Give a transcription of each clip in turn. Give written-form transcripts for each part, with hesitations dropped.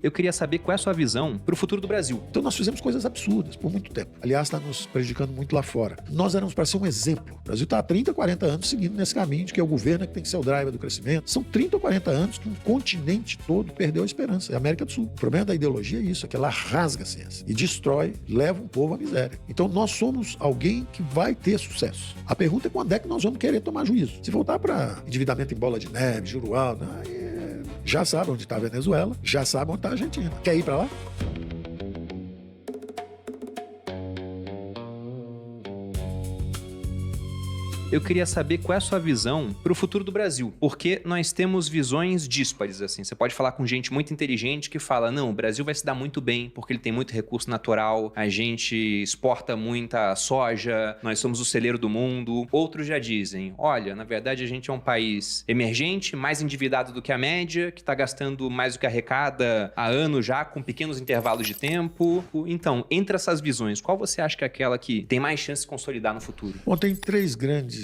Eu queria saber qual é a sua visão para o futuro do Brasil. Então nós fizemos coisas absurdas por muito tempo. Aliás, está nos prejudicando muito lá fora. Nós éramos para ser um exemplo. O Brasil está há 30, 40 anos seguindo nesse caminho de que é o governo que tem que ser o driver do crescimento. São 30 ou 40 anos que um continente todo perdeu a esperança. É a América do Sul. O problema da ideologia é isso, é que ela rasga a ciência e destrói, leva um povo à miséria. Então nós somos alguém que vai ter sucesso. A pergunta é quando é que nós vamos querer tomar juízo. Se voltar para endividamento em bola de neve, juro alto, já sabe onde está a Venezuela, já sabe onde está a Argentina. Quer ir para lá? Eu queria saber qual é a sua visão para o futuro do Brasil, porque nós temos visões díspares, assim. Você pode falar com gente muito inteligente que fala, não, o Brasil vai se dar muito bem porque ele tem muito recurso natural, a gente exporta muita soja, nós somos o celeiro do mundo. Outros já dizem, olha, na verdade a gente é um país emergente, mais endividado do que a média, que está gastando mais do que arrecada há anos já, com pequenos intervalos de tempo. Então, entre essas visões, qual você acha que é aquela que tem mais chance de se consolidar no futuro? Bom, tem três grandes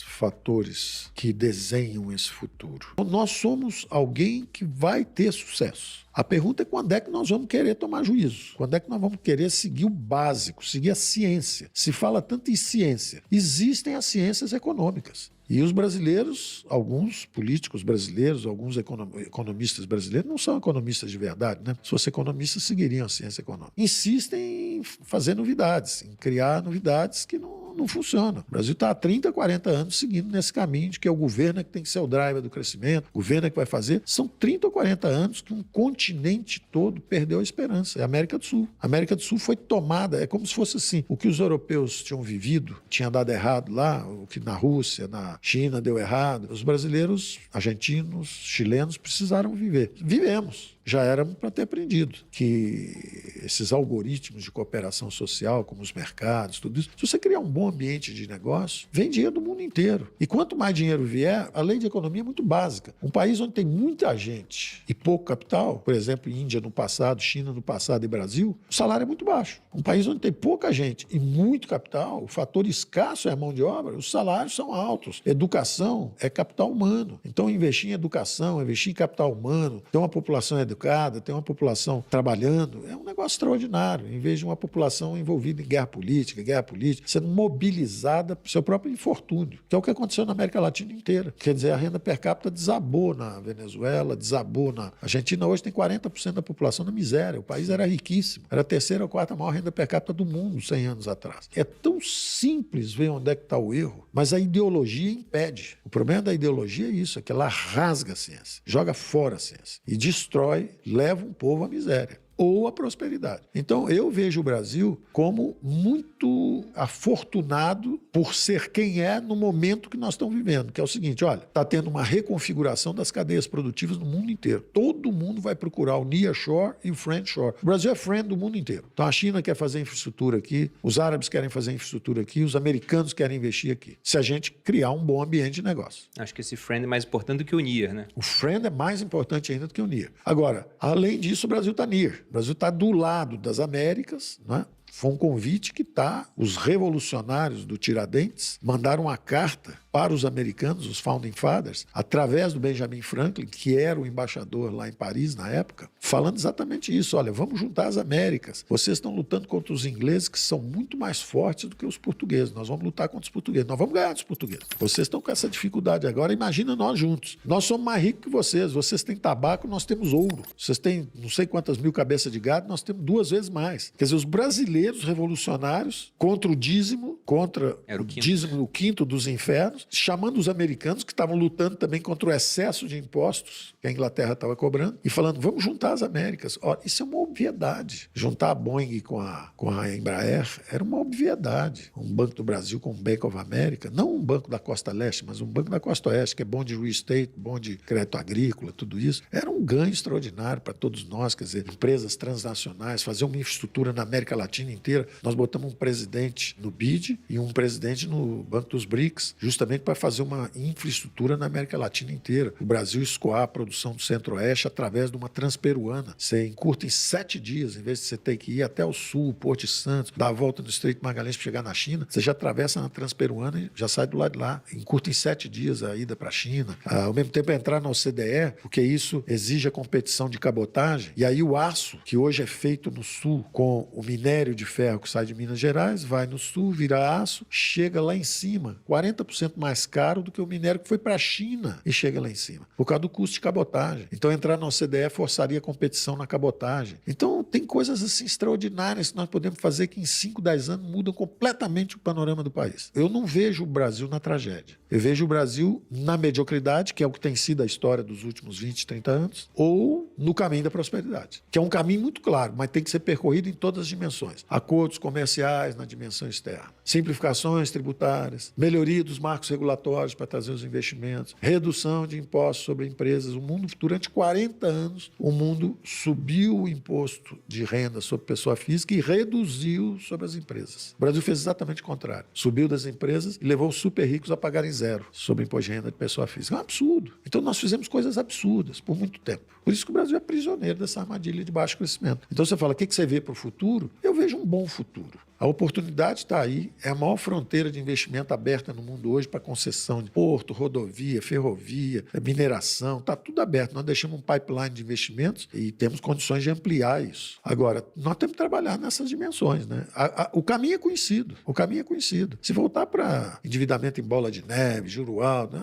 fatores que desenham esse futuro. Nós somos alguém que vai ter sucesso. A pergunta é quando é que nós vamos querer tomar juízo? Quando é que nós vamos querer seguir o básico, seguir a ciência? Se fala tanto em ciência. Existem as ciências econômicas. E os brasileiros, alguns políticos brasileiros, alguns economistas brasileiros, não são economistas de verdade, né? Se fossem economistas, seguiriam a ciência econômica. Insistem em fazer novidades, em criar novidades que não funcionam. O Brasil está há 30, 40 anos seguindo nesse caminho de que é o governo que tem que ser o driver do crescimento, o governo que vai fazer. São 30 ou 40 anos que um continente todo perdeu a esperança. É a América do Sul. A América do Sul foi tomada, é como se fosse assim, o que os europeus tinham vivido, tinha dado errado lá, o que na Rússia, na China deu errado. Os brasileiros, argentinos, chilenos precisaram viver. Vivemos. Já éramos para ter aprendido que esses algoritmos de cooperação social, como os mercados, tudo isso, se você criar um bom ambiente de negócio, vem dinheiro do mundo inteiro. E quanto mais dinheiro vier, a lei de economia é muito básica. Um país onde tem muita gente e pouco capital, por exemplo, Índia no passado, China no passado e Brasil, o salário é muito baixo. Um país onde tem pouca gente e muito capital, o fator escasso é a mão de obra, os salários são altos. Educação é capital humano. Então, investir em educação, investir em capital humano, ter uma população educada, ter uma população trabalhando, é um negócio extraordinário. Em vez de uma população envolvida em guerra política, sendo mobilizada para o seu próprio infortúnio, que é o que aconteceu na América Latina inteira. Quer dizer, a renda per capita desabou na Venezuela, desabou na Argentina. Hoje tem 40% da população na miséria. O país era riquíssimo. Era a terceira ou quarta maior renda per capita do mundo 100 anos atrás. É tão simples ver onde é que está o erro, mas a ideologia impede. O problema da ideologia é isso, é que ela rasga a ciência, joga fora a ciência e destrói, leva um povo à miséria ou a prosperidade. Então, eu vejo o Brasil como muito afortunado por ser quem é no momento que nós estamos vivendo, que é o seguinte, olha, está tendo uma reconfiguração das cadeias produtivas no mundo inteiro. Todo mundo vai procurar o nearshore e o friendshore. O Brasil é friend do mundo inteiro. Então, a China quer fazer infraestrutura aqui, os árabes querem fazer infraestrutura aqui, os americanos querem investir aqui. Se a gente criar um bom ambiente de negócio. Acho que esse friend é mais importante do que o near, né? O friend é mais importante ainda do que o near. Agora, além disso, o Brasil está near. O Brasil está do lado das Américas, né? Foi um convite que os revolucionários do Tiradentes mandaram uma carta para os americanos, os Founding Fathers, através do Benjamin Franklin, que era o embaixador lá em Paris na época, falando exatamente isso. Olha, vamos juntar as Américas. Vocês estão lutando contra os ingleses, que são muito mais fortes do que os portugueses. Nós vamos lutar contra os portugueses. Nós vamos ganhar dos portugueses. Vocês estão com essa dificuldade agora. Imagina nós juntos. Nós somos mais ricos que vocês. Vocês têm tabaco, nós temos ouro. Vocês têm não sei quantas mil cabeças de gado, nós temos 2 vezes mais. Quer dizer, os brasileiros revolucionários contra o dízimo, dízimo, o quinto dos infernos, chamando os americanos que estavam lutando também contra o excesso de impostos que a Inglaterra estava cobrando e falando, vamos juntar as Américas. Ora, isso é uma obviedade. Juntar a Boeing com a Embraer era uma obviedade. Um Banco do Brasil com o Bank of America, não um banco da Costa Leste, mas um banco da Costa Oeste, que é bom de real estate, bom de crédito agrícola, tudo isso. Era um ganho extraordinário para todos nós, quer dizer, empresas transnacionais, fazer uma infraestrutura na América Latina inteira. Nós botamos um presidente no BID e um presidente no Banco dos BRICS, justamente justamente para fazer uma infraestrutura na América Latina inteira. O Brasil escoar a produção do Centro-Oeste através de uma transperuana. Você encurta em 7 dias, em vez de você ter que ir até o sul, Porto de Santos, dar a volta no Estreito Magalhães para chegar na China, você já atravessa na transperuana e já sai do lado de lá. Encurta em 7 dias a ida para a China. Ao mesmo tempo, entrar na OCDE, porque isso exige a competição de cabotagem. E aí o aço, que hoje é feito no sul com o minério de ferro que sai de Minas Gerais, vai no sul, vira aço, chega lá em cima, 40% mais caro do que o minério que foi para a China e chega lá em cima, por causa do custo de cabotagem. Então, entrar na OCDE forçaria a competição na cabotagem. Então, tem coisas assim extraordinárias que nós podemos fazer que em 5, 10 anos mudam completamente o panorama do país. Eu não vejo o Brasil na tragédia. Eu vejo o Brasil na mediocridade, que é o que tem sido a história dos últimos 20, 30 anos, ou no caminho da prosperidade, que é um caminho muito claro, mas tem que ser percorrido em todas as dimensões. Acordos comerciais na dimensão externa, simplificações tributárias, melhoria dos marcos regulatórios para trazer os investimentos, redução de impostos sobre empresas. O mundo, durante 40 anos, o mundo subiu o imposto de renda sobre pessoa física e reduziu sobre as empresas. O Brasil fez exatamente o contrário. Subiu das empresas e levou os super ricos a pagarem zero sobre imposto de renda de pessoa física. É um absurdo. Então nós fizemos coisas absurdas por muito tempo. Por isso que o Brasil é prisioneiro dessa armadilha de baixo crescimento. Então você fala, o que você vê para o futuro? Eu vejo um bom futuro. A oportunidade está aí, é a maior fronteira de investimento aberta no mundo hoje para concessão de porto, rodovia, ferrovia, mineração, está tudo aberto. Nós deixamos um pipeline de investimentos e temos condições de ampliar isso. Agora, nós temos que trabalhar nessas dimensões, né? O caminho é conhecido, Se voltar para endividamento em bola de neve, juro alto,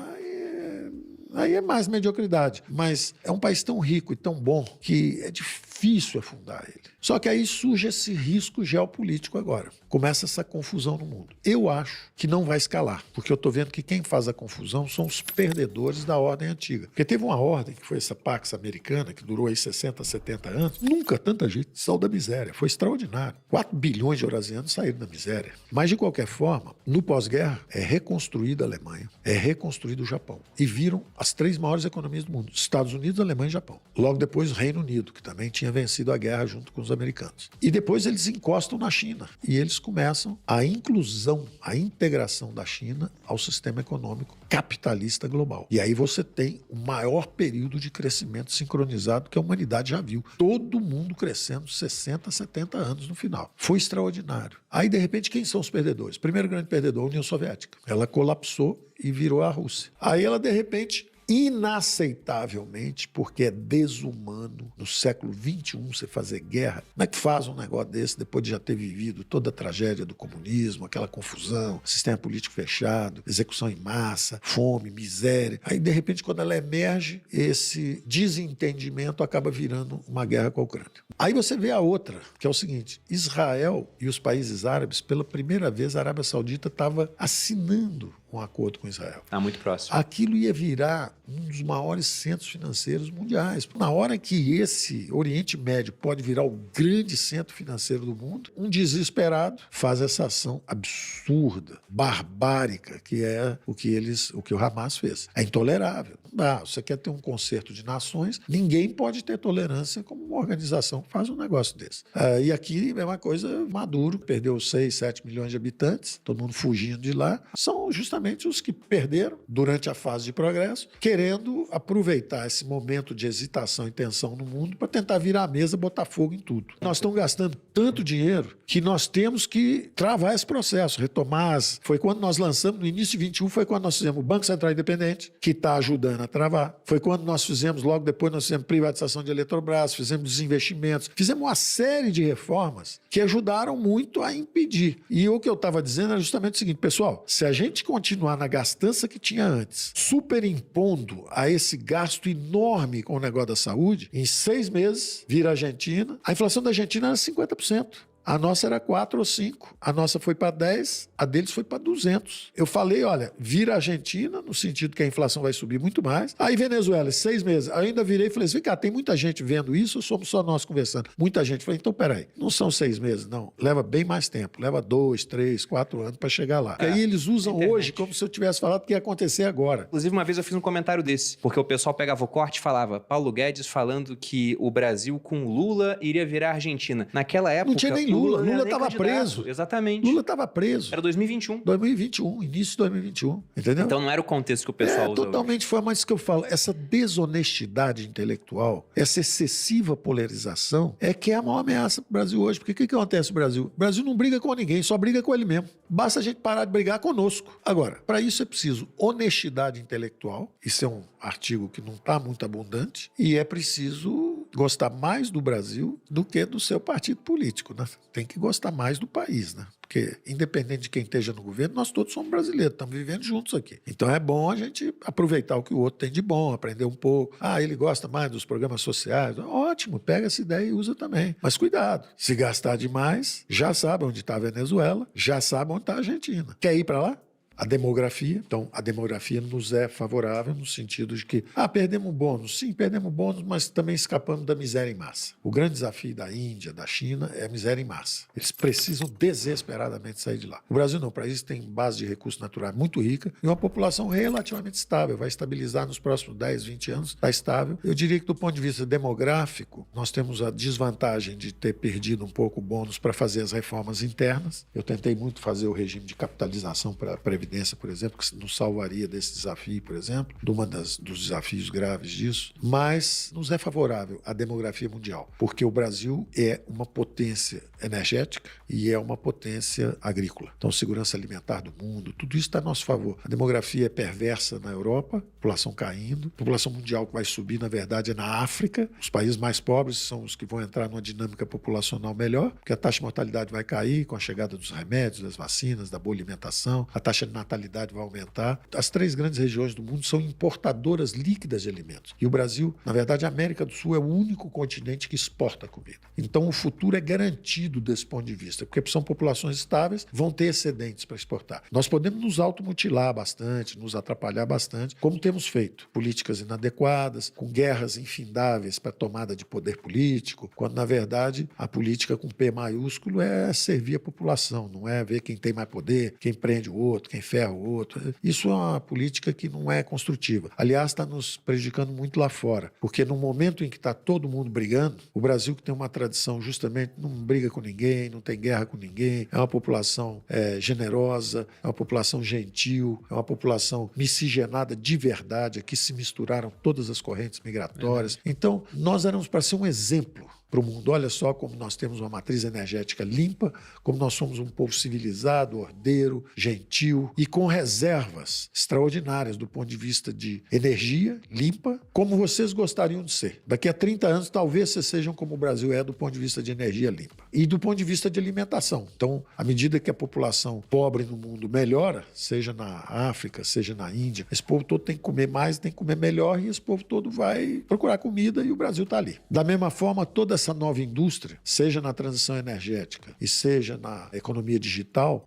aí é mais mediocridade. Mas é um país tão rico e tão bom que é difícil afundar ele. Só que aí surge esse risco geopolítico agora. Começa essa confusão no mundo. Eu acho que não vai escalar, porque eu estou vendo que quem faz a confusão são os perdedores da ordem antiga. Porque teve uma ordem, que foi essa Pax Americana, que durou aí 60, 70 anos. Nunca tanta gente saiu da miséria. Foi extraordinário. 4 bilhões de eurasianos saíram da miséria. Mas, de qualquer forma, no pós-guerra, é reconstruída a Alemanha, é reconstruído o Japão. E viram as 3 maiores economias do mundo: Estados Unidos, Alemanha e Japão. Logo depois, o Reino Unido, que também tinha vencido a guerra junto com os americanos. E depois eles encostam na China e eles começam a inclusão, a integração da China ao sistema econômico capitalista global. E aí você tem o maior período de crescimento sincronizado que a humanidade já viu. Todo mundo crescendo 60, 70 anos no final. Foi extraordinário. Aí, de repente, quem são os perdedores? Primeiro grande perdedor, a União Soviética. Ela colapsou e virou a Rússia. Aí ela, de repente, inaceitavelmente, porque é desumano no século XXI você fazer guerra. Como é que faz um negócio desse depois de já ter vivido toda a tragédia do comunismo, aquela confusão, sistema político fechado, execução em massa, fome, miséria? Aí, de repente, quando ela emerge, esse desentendimento acaba virando uma guerra com a Ucrânia. Aí você vê a outra, que é o seguinte: Israel e os países árabes, pela primeira vez, a Arábia Saudita estava assinando um acordo com Israel. Está muito próximo. Aquilo ia virar um dos maiores centros financeiros mundiais. Na hora que esse Oriente Médio pode virar o grande centro financeiro do mundo, um desesperado faz essa ação absurda, barbárica, que é o que o Hamas fez. É intolerável. Não dá. Você quer ter um concerto de nações, ninguém pode ter tolerância como uma organização que faz um negócio desse. E aqui é uma coisa: Maduro perdeu 6, 7 milhões de habitantes, todo mundo fugindo de lá. São justamente os que perderam durante a fase de progresso, querendo aproveitar esse momento de hesitação e tensão no mundo para tentar virar a mesa, botar fogo em tudo. Nós estamos gastando tanto dinheiro que nós temos que travar esse processo, retomar. Foi quando nós lançamos, no início de 21, foi quando nós fizemos o Banco Central Independente, que está ajudando a travar. Foi quando nós fizemos, logo depois nós fizemos privatização de Eletrobras, fizemos desinvestimentos, fizemos uma série de reformas que ajudaram muito a impedir. E o que eu estava dizendo era justamente o seguinte: pessoal, se a gente continuar na gastança que tinha antes, superimpondo a esse gasto enorme com o negócio da saúde, em 6 meses vira a Argentina. A inflação da Argentina era 50%. A nossa era 4 ou 5. A nossa foi para 10, a deles foi para 200. Eu falei, olha, vira a Argentina, no sentido que a inflação vai subir muito mais. Aí Venezuela, 6 meses. Eu ainda virei e falei assim: vem cá, tem muita gente vendo isso ou somos só nós conversando? Muita gente. Falei, então peraí, não são 6 meses, não. Leva bem mais tempo. Leva 2, 3, 4 anos para chegar lá. E aí eles usam hoje como se eu tivesse falado que ia acontecer agora. Inclusive, uma vez eu fiz um comentário desse, porque o pessoal pegava o corte e falava: Paulo Guedes falando que o Brasil com Lula iria virar a Argentina. Naquela época... Não tinha nem Lula. não era Lula nem estava candidato. preso. Exatamente. Lula estava preso. Era 2021. 2021, início de 2021. Entendeu? Então não era o contexto que o pessoal usa totalmente foi, mas isso que eu falo, essa desonestidade intelectual, essa excessiva polarização é que é a maior ameaça para o Brasil hoje. Porque o que acontece no Brasil? O Brasil não briga com ninguém, só briga com ele mesmo. Basta a gente parar de brigar conosco. Agora, para isso é preciso honestidade intelectual, isso é um artigo que não está muito abundante, e é preciso gostar mais do Brasil do que do seu partido político, né? Tem que gostar mais do país, né? Porque, independente de quem esteja no governo, nós todos somos brasileiros, estamos vivendo juntos aqui. Então é bom a gente aproveitar o que o outro tem de bom, aprender um pouco. Ah, ele gosta mais dos programas sociais. Ótimo, pega essa ideia e usa também. Mas cuidado, se gastar demais, já sabe onde está a Venezuela, já sabe onde está a Argentina. Quer ir para lá? A demografia, então a demografia nos é favorável no sentido de que, perdemos bônus, sim, perdemos bônus, mas também escapamos da miséria em massa. O grande desafio da Índia, da China, é a miséria em massa. Eles precisam desesperadamente sair de lá. O Brasil não, o país tem base de recursos naturais muito rica e uma população relativamente estável, vai estabilizar nos próximos 10, 20 anos, está estável. Eu diria que do ponto de vista demográfico, nós temos a desvantagem de ter perdido um pouco o bônus para fazer as reformas internas. Eu tentei muito fazer o regime de capitalização para a Previdência, por exemplo, que nos salvaria desse desafio, por exemplo, dos desafios graves disso, mas nos é favorável a demografia mundial, porque o Brasil é uma potência energética e é uma potência agrícola. Então, segurança alimentar do mundo, tudo isso está a nosso favor. A demografia é perversa na Europa, população caindo, a população mundial que vai subir, na verdade, é na África. Os países mais pobres são os que vão entrar numa dinâmica populacional melhor, porque a taxa de mortalidade vai cair com a chegada dos remédios, das vacinas, da boa alimentação, a taxa de natalidade vai aumentar. As 3 grandes regiões do mundo são importadoras líquidas de alimentos. E o Brasil, na verdade, a América do Sul é o único continente que exporta comida. Então, o futuro é garantido desse ponto de vista, porque são populações estáveis, vão ter excedentes para exportar. Nós podemos nos automutilar bastante, nos atrapalhar bastante, como temos feito. Políticas inadequadas, com guerras infindáveis para tomada de poder político, quando, na verdade, a política com P maiúsculo é servir a população, não é ver quem tem mais poder, quem prende o outro, quem ferra o outro. Isso é uma política que não é construtiva. Aliás, está nos prejudicando muito lá fora, porque no momento em que está todo mundo brigando, o Brasil, que tem uma tradição justamente, não briga com ninguém, não tem guerra com ninguém, é uma população generosa, é uma população gentil, é uma população miscigenada de verdade, aqui se misturaram todas as correntes migratórias. Então, nós éramos para ser um exemplo para o mundo. Olha só como nós temos uma matriz energética limpa, como nós somos um povo civilizado, ordeiro, gentil e com reservas extraordinárias do ponto de vista de energia limpa, como vocês gostariam de ser. Daqui a 30 anos, talvez vocês sejam como o Brasil é do ponto de vista de energia limpa. E do ponto de vista de alimentação. Então, à medida que a população pobre no mundo melhora, seja na África, seja na Índia, esse povo todo tem que comer mais, tem que comer melhor e esse povo todo vai procurar comida e o Brasil está ali. Da mesma forma, toda essa nova indústria, seja na transição energética e seja na economia digital,